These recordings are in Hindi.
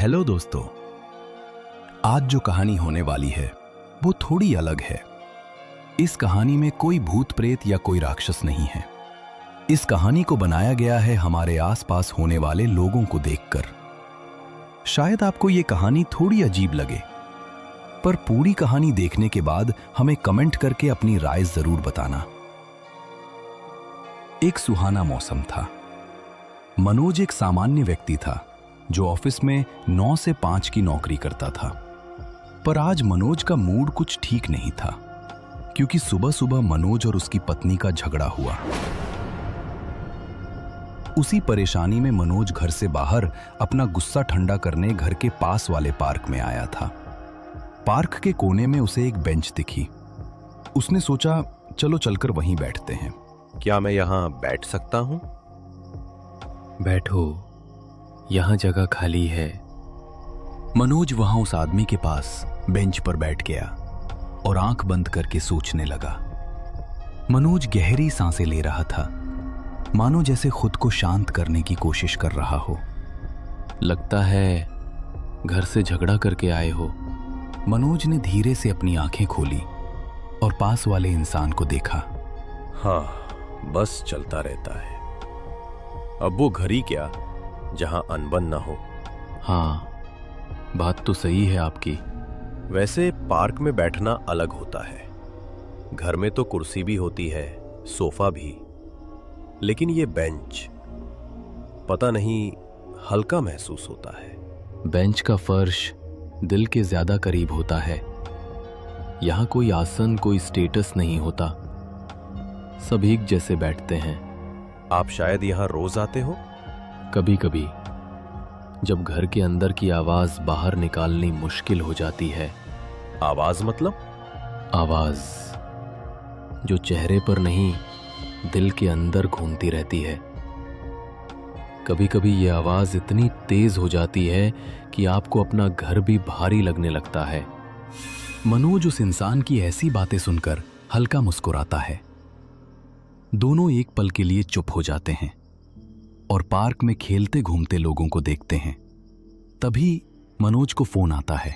हेलो दोस्तों, आज जो कहानी होने वाली है वो थोड़ी अलग है। इस कहानी में कोई भूत प्रेत या कोई राक्षस नहीं है। इस कहानी को बनाया गया है हमारे आसपास होने वाले लोगों को देखकर। शायद आपको ये कहानी थोड़ी अजीब लगे, पर पूरी कहानी देखने के बाद हमें कमेंट करके अपनी राय जरूर बताना। एक सुहाना मौसम था। मनोज एक सामान्य व्यक्ति था जो ऑफिस में 9 से 5 की नौकरी करता था। पर आज मनोज का मूड कुछ ठीक नहीं था, क्योंकि सुबह सुबह मनोज और उसकी पत्नी का झगड़ा हुआ। उसी परेशानी में मनोज घर से बाहर अपना गुस्सा ठंडा करने घर के पास वाले पार्क में आया था। पार्क के कोने में उसे एक बेंच दिखी। उसने सोचा, चलो चलकर वहीं बैठते हैं। क्या मैं यहाँ बैठ सकता हूँ? बैठो, यहाँ जगह खाली है। मनोज वहां उस आदमी के पास बेंच पर बैठ गया और आंख बंद करके सोचने लगा। मनोज गहरी सांसें ले रहा था, मानो जैसे खुद को शांत करने की कोशिश कर रहा हो। लगता है घर से झगड़ा करके आए हो। मनोज ने धीरे से अपनी आंखें खोली और पास वाले इंसान को देखा। हाँ, बस चलता रहता है। अब वो घर ही क्या जहां अनबन न हो। हाँ, बात तो सही है आपकी। वैसे पार्क में बैठना अलग होता है। घर में तो कुर्सी भी होती है, सोफा भी, लेकिन ये बेंच पता नहीं हल्का महसूस होता है। बेंच का फर्श दिल के ज्यादा करीब होता है। यहाँ कोई आसन, कोई स्टेटस नहीं होता। सब एक जैसे बैठते हैं। आप शायद यहाँ रोज आते हो? कभी कभी, जब घर के अंदर की आवाज बाहर निकालनी मुश्किल हो जाती है। आवाज मतलब? आवाज जो चेहरे पर नहीं, दिल के अंदर घूमती रहती है। कभी कभी ये आवाज इतनी तेज हो जाती है कि आपको अपना घर भी भारी लगने लगता है। मनोज उस इंसान की ऐसी बातें सुनकर हल्का मुस्कुराता है। दोनों एक पल के लिए चुप हो जाते हैं और पार्क में खेलते घूमते लोगों को देखते हैं। तभी मनोज को फोन आता है।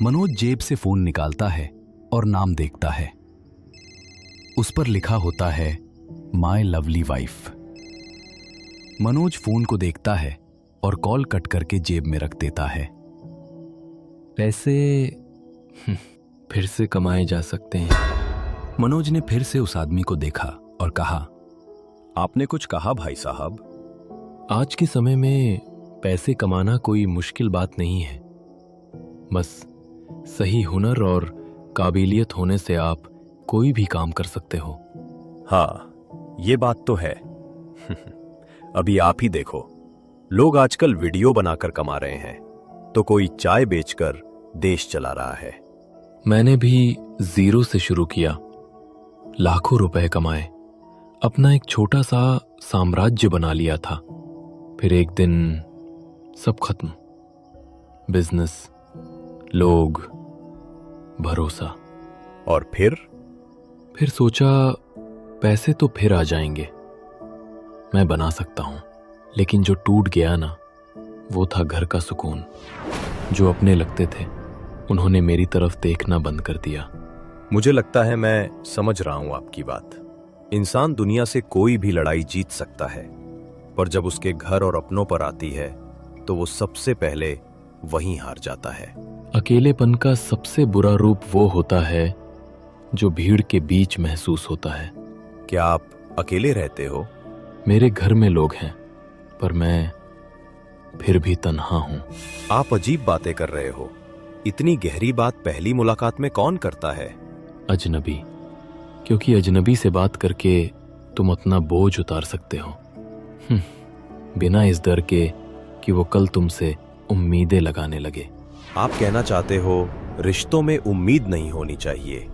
मनोज जेब से फोन निकालता है और नाम देखता है। उस पर लिखा होता है, my lovely wife. Manoj phone को देखता है और कॉल कट करके जेब में रख देता है। पैसे फिर से कमाए जा सकते हैं। मनोज ने फिर से उस आदमी को देखा और कहा, आपने कुछ कहा भाई साहब? आज के समय में पैसे कमाना कोई मुश्किल बात नहीं है। बस सही हुनर और काबिलियत होने से आप कोई भी काम कर सकते हो। हाँ, ये बात तो है। अभी आप ही देखो, लोग आजकल वीडियो बनाकर कमा रहे हैं, तो कोई चाय बेचकर देश चला रहा है। मैंने भी जीरो से शुरू किया, लाखों रुपए कमाए, अपना एक छोटा सा साम्राज्य बना लिया था। फिर एक दिन सब खत्म। बिजनेस, लोग, भरोसा। और फिर सोचा पैसे तो फिर आ जाएंगे, मैं बना सकता हूं। लेकिन जो टूट गया ना, वो था घर का सुकून। जो अपने लगते थे, उन्होंने मेरी तरफ देखना बंद कर दिया। मुझे लगता है मैं समझ रहा हूं आपकी बात। इंसान दुनिया से कोई भी लड़ाई जीत सकता है, पर जब उसके घर और अपनों पर आती है तो वो सबसे पहले वहीं हार जाता है। अकेलेपन का सबसे बुरा रूप वो होता है जो भीड़ के बीच महसूस होता है। क्या आप अकेले रहते हो? मेरे घर में लोग हैं, पर मैं फिर भी तन्हा हूं। आप अजीब बातें कर रहे हो। इतनी गहरी बात पहली मुलाकात में कौन करता है? अजनबी, क्योंकि अजनबी से बात करके तुम अपना बोझ उतार सकते हो, बिना इस डर के कि वो कल तुमसे उम्मीदें लगाने लगे। आप कहना चाहते हो रिश्तों में उम्मीद नहीं होनी चाहिए?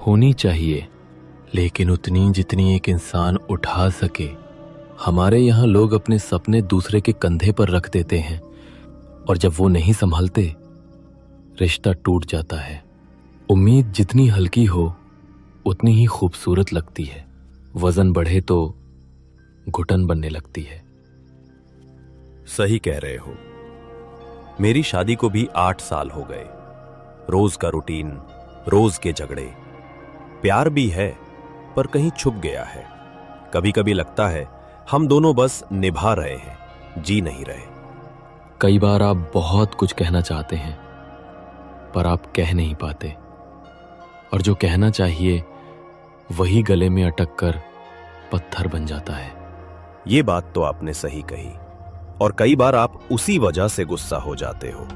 होनी चाहिए, लेकिन उतनी जितनी एक इंसान उठा सके। हमारे यहाँ लोग अपने सपने दूसरे के कंधे पर रख देते हैं, और जब वो नहीं संभालते, रिश्ता टूट जाता है। उम्मीद जितनी हल्की हो उतनी ही खूबसूरत लगती है। वजन बढ़े तो घुटन बनने लगती है। सही कह रहे हो। मेरी शादी को भी 8 साल हो गए। रोज का रूटीन, रोज के झगड़े। प्यार भी है पर कहीं छुप गया है। कभी कभी लगता है हम दोनों बस निभा रहे हैं, जी नहीं रहे। कई बार आप बहुत कुछ कहना चाहते हैं पर आप कह नहीं पाते, और जो कहना चाहिए वही गले में अटक कर पत्थर बन जाता है। ये बात तो आपने सही कही, और कई बार आप उसी वजह से गुस्सा हो जाते हो।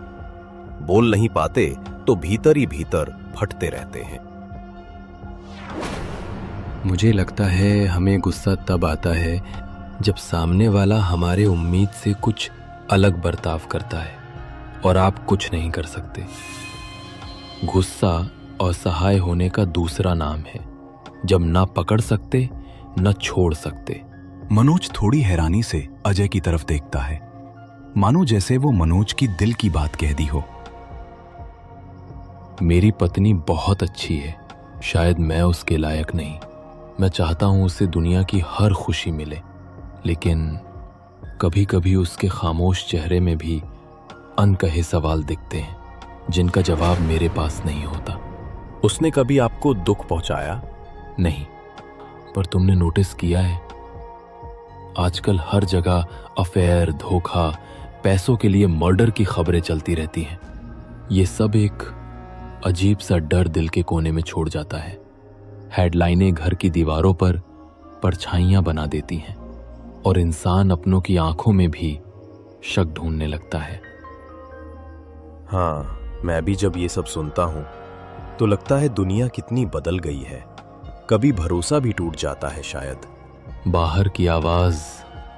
बोल नहीं पाते तो भीतर ही भीतर फटते रहते हैं। मुझे लगता है हमें गुस्सा तब आता है जब सामने वाला हमारे उम्मीद से कुछ अलग बर्ताव करता है और आप कुछ नहीं कर सकते। गुस्सा असहाय होने का दूसरा नाम है, जब ना पकड़ सकते न छोड़ सकते। मनोज थोड़ी हैरानी से अजय की तरफ देखता है, मानो जैसे वो मनोज की दिल की बात कह दी हो। मेरी पत्नी बहुत अच्छी है, शायद मैं उसके लायक नहीं। मैं चाहता हूं उसे दुनिया की हर खुशी मिले, लेकिन कभी कभी उसके खामोश चेहरे में भी अनकहे सवाल दिखते हैं जिनका जवाब मेरे पास नहीं होता। उसने कभी आपको दुख पहुंचाया? नहीं, पर तुमने नोटिस किया है आजकल हर जगह अफेयर, धोखा, पैसों के लिए मर्डर की खबरें चलती रहती हैं। ये सब एक अजीब सा डर दिल के कोने में छोड़ जाता है। हेडलाइनें घर की दीवारों पर परछाइयां बना देती हैं और इंसान अपनों की आंखों में भी शक ढूंढने लगता है। हाँ, मैं भी जब ये सब सुनता हूं तो लगता है दुनिया कितनी बदल गई है। कभी भरोसा भी टूट जाता है शायद। बाहर की आवाज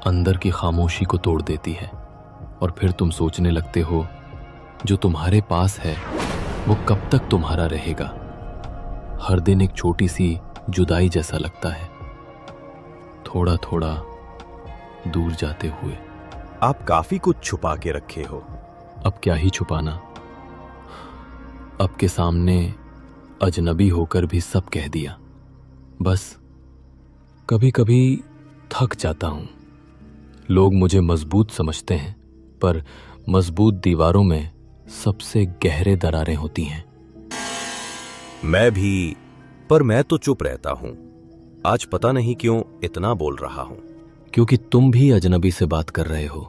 अंदर की खामोशी को तोड़ देती है, और फिर तुम सोचने लगते हो जो तुम्हारे पास है वो कब तक तुम्हारा रहेगा। हर दिन एक छोटी सी जुदाई जैसा लगता है, थोड़ा थोड़ा दूर जाते हुए। आप काफी कुछ छुपा के रखे हो। अब क्या ही छुपाना, अब के सामने अजनबी होकर भी सब कह दिया। बस कभी कभी थक जाता हूं। लोग मुझे मजबूत समझते हैं, पर मजबूत दीवारों में सबसे गहरे दरारें होती हैं। मैं भी, पर मैं तो चुप रहता हूं। आज पता नहीं क्यों इतना बोल रहा हूं। क्योंकि तुम भी अजनबी से बात कर रहे हो।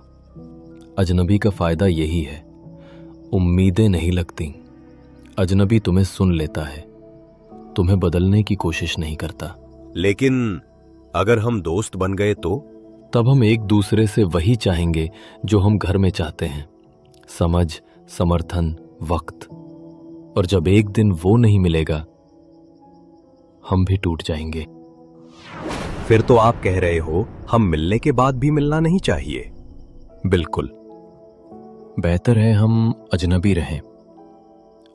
अजनबी का फायदा यही है, उम्मीदें नहीं लगती। अजनबी तुम्हें सुन लेता है, तुम्हें बदलने की कोशिश नहीं करता। लेकिन अगर हम दोस्त बन गए तो? तब हम एक दूसरे से वही चाहेंगे जो हम घर में चाहते हैं, समझ, समर्थन, वक्त। और जब एक दिन वो नहीं मिलेगा, हम भी टूट जाएंगे। फिर तो आप कह रहे हो हम मिलने के बाद भी मिलना नहीं चाहिए? बिल्कुल, बेहतर है हम अजनबी रहें।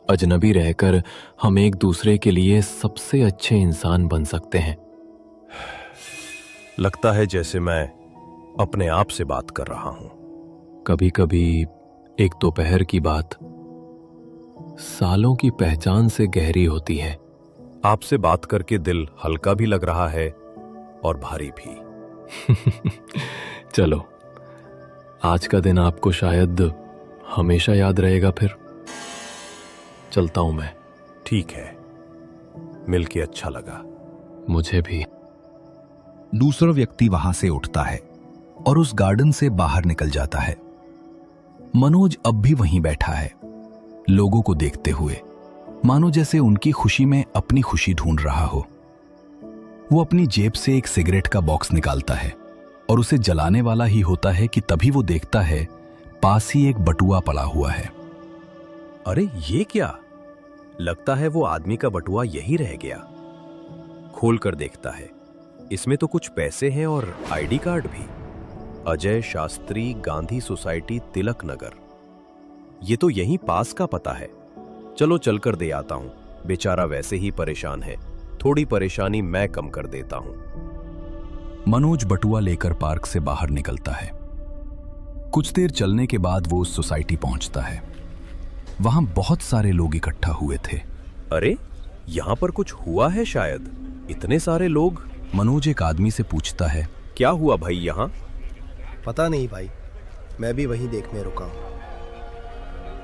अजनबी रहकर हम एक दूसरे के लिए सबसे अच्छे इंसान बन सकते हैं। लगता है जैसे मैं अपने आप से बात कर रहा हूं। कभी कभी एक दोपहर की बात सालों की पहचान से गहरी होती है। आपसे बात करके दिल हल्का भी लग रहा है और भारी भी। चलो, आज का दिन आपको शायद हमेशा याद रहेगा। फिर चलता हूं मैं। ठीक है, मिलके अच्छा लगा। मुझे भी। दूसरा व्यक्ति वहां से उठता है और उस गार्डन से बाहर निकल जाता है। मनोज अब भी वहीं बैठा है, लोगों को देखते हुए, मानो जैसे उनकी खुशी में अपनी खुशी ढूंढ रहा हो। वो अपनी जेब से एक सिगरेट का बॉक्स निकालता है और उसे जलाने वाला ही होता है कि तभी वो देखता है पास ही एक बटुआ पड़ा हुआ है। अरे ये क्या? लगता है वो आदमी का बटुआ यही रह गया। खोल कर देखता है, इसमें तो कुछ पैसे हैं और आईडी कार्ड भी। अजय शास्त्री, गांधी सोसाइटी, तिलक नगर। ये तो यहीं पास का पता है। चलो चलकर दे आता हूं, बेचारा वैसे ही परेशान है। थोड़ी परेशानी मैं कम कर देता हूं। मनोज बटुआ लेकर पार्क से बाहर निकलता है। कुछ देर चलने के बाद वो उस सोसाइटी पहुंचता है। वहां बहुत सारे लोग इकट्ठा हुए थे। अरे, यहां पर कुछ हुआ है शायद। इतने सारे लोग। मनोज एक आदमी से पूछता है, क्या हुआ भाई यहां? पता नहीं भाई, मैं भी वहीं देखने रुका हूं।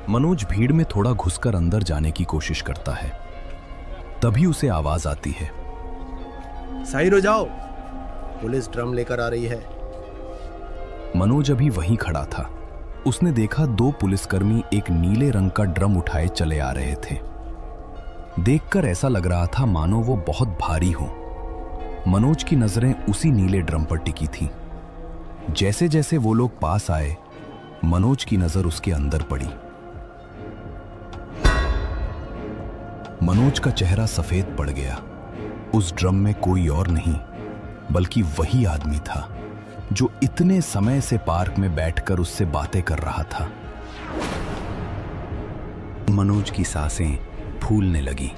मनोज भीड़ में थोड़ा घुसकर अंदर जाने की कोशिश करता है। तभी उसे आवाज आती है, साइड हो जाओ, पुलिस ड्रम लेकर आ रही है। मनोज अभी वहीं खड़ा था। उसने देखा 2 पुलिसकर्मी एक नीले रंग का ड्रम उठाए चले आ रहे थे। देखकर ऐसा लग रहा था मानो वो बहुत भारी हो। मनोज की नजरें उसी नीले ड्रम पर टिकी थी। जैसे जैसे वो लोग पास आए, मनोज की नजर उसके अंदर पड़ी। मनोज का चेहरा सफेद पड़ गया। उस ड्रम में कोई और नहीं बल्कि वही आदमी था जो इतने समय से पार्क में बैठकर उससे बातें कर रहा था। मनोज की सांसें फूलने लगी।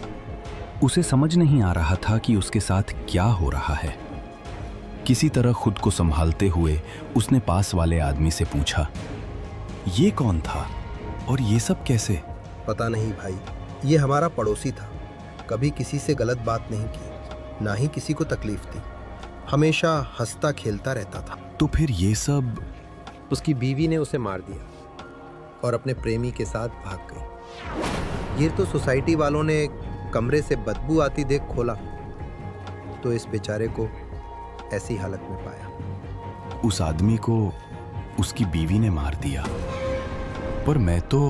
उसे समझ नहीं आ रहा था कि उसके साथ क्या हो रहा है। किसी तरह खुद को संभालते हुए उसने पास वाले आदमी से पूछा, ये कौन था और ये सब कैसे? पता नहीं भाई, ये हमारा पड़ोसी था। कभी किसी से गलत बात नहीं की, ना ही किसी को तकलीफ दी। हमेशा हंसता खेलता रहता था। तो फिर ये सब? उसकी बीवी ने उसे मार दिया और अपने प्रेमी के साथ भाग गई। ये तो सोसाइटी वालों ने कमरे से बदबू आती देख खोला तो इस बेचारे को ऐसी हालत में पाया। उस आदमी को उसकी बीवी ने मार दिया, पर मैं तो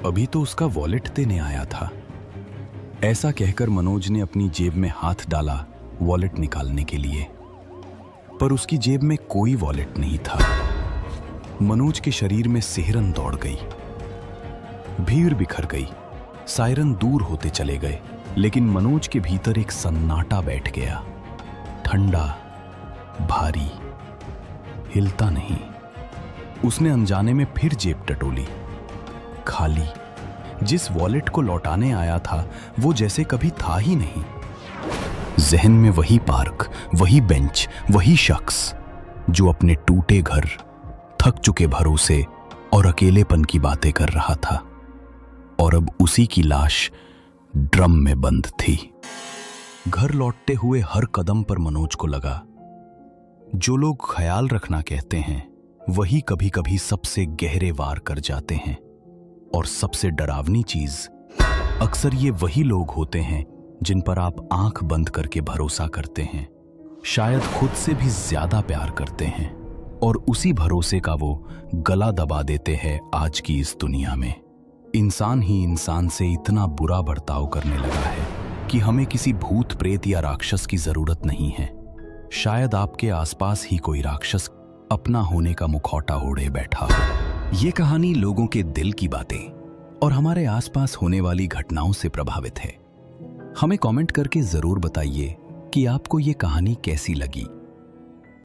अभी तो उसका वॉलेट देने आया था। ऐसा कहकर मनोज ने अपनी जेब में हाथ डाला वॉलेट निकालने के लिए, पर उसकी जेब में कोई वॉलेट नहीं था। मनोज के शरीर में सिहरन दौड़ गई, भीड़ बिखर गई, सायरन दूर होते चले गए, लेकिन मनोज के भीतर एक सन्नाटा बैठ गया, ठंडा, भारी, हिलता नहीं। उसने अनजाने में फिर जेब टटोली, खाली। जिस वॉलेट को लौटाने आया था वो जैसे कभी था ही नहीं। जहन में वही पार्क, वही बेंच, वही शख्स जो अपने टूटे घर, थक चुके भरोसे और अकेलेपन की बातें कर रहा था, और अब उसी की लाश ड्रम में बंद थी। घर लौटते हुए हर कदम पर मनोज को लगा, जो लोग ख्याल रखना कहते हैं वही कभी कभी सबसे गहरे वार कर जाते हैं। और सबसे डरावनी चीज, अक्सर ये वही लोग होते हैं जिन पर आप आंख बंद करके भरोसा करते हैं, शायद खुद से भी ज्यादा प्यार करते हैं, और उसी भरोसे का वो गला दबा देते हैं आज की इस दुनिया में। इंसान ही इंसान से इतना बुरा बर्ताव करने लगा है कि हमें किसी भूत प्रेत या राक्षस की जरूरत नहीं है। शायद आपके आसपास ही कोई राक्षस अपना होने का मुखौटा ओढ़े बैठा हो। ये कहानी लोगों के दिल की बातें और हमारे आसपास होने वाली घटनाओं से प्रभावित है। हमें कमेंट करके जरूर बताइए कि आपको ये कहानी कैसी लगी।